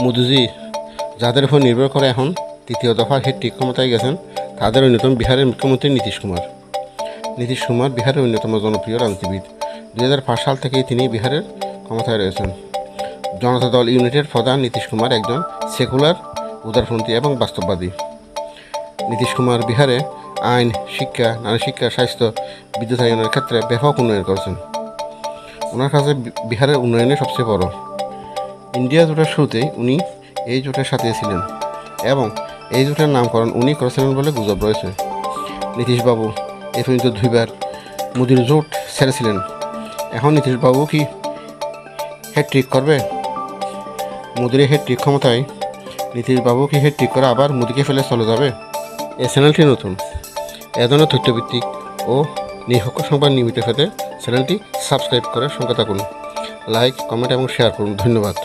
মোদিজি যাদের উপর নির্ভর করে এখন তৃতীয় দফার হ্যাট্রিক ক্ষমতায় গেছেন তাদের অন্যতম বিহারের মুখ্যমন্ত্রী নীতিশ কুমার। নীতিশ কুমার বিহারের অন্যতম জনপ্রিয় রাজনীতিবিদ। 2005 সাল থেকেই তিনি বিহারের ক্ষমতায় রয়েছেন। জনতা দল ইউনাইটেড প্রধান নীতিশ কুমার একজন সেকুলার, উদারপন্থী এবং বাস্তববাদী। নীতিশ কুমার বিহারে আইন, শিক্ষা, নারী শিক্ষা, স্বাস্থ্য, বিদ্যুতায়নের ক্ষেত্রে ব্যাপক উন্নয়ন করেছেন। ওনার কাছে বিহারের উন্নয়নে সবচেয়ে বড়। ইন্ডিয়া জোটের শুরুতেই উনি এই জোটের সাথে ছিলেন এবং এই জোটের নামকরণ উনি করেছিলেন বলে গুজব রয়েছে। নীতিশবাবু এই পর্যন্ত 2বার মোদির জোট ছেড়েছিলেন। এখন নীতিশবাবু কি হ্যাট্রিক করবে? মোদির হ্যাট্রিক ক্ষমতায় নীতিশবাবু কি হ্যাট্রিক করে আবার মোদিকে ফেলে চলে যাবে? এই চ্যানেলটি নতুন। এ ধরনের তথ্যভিত্তিক ও নিরপেক্ষ সংবাদ নিয়মিত পেতে চ্যানেলটি সাবস্ক্রাইব করে সঙ্গে থাকুন। লাইক, কমেন্ট এবং শেয়ার করুন। ধন্যবাদ।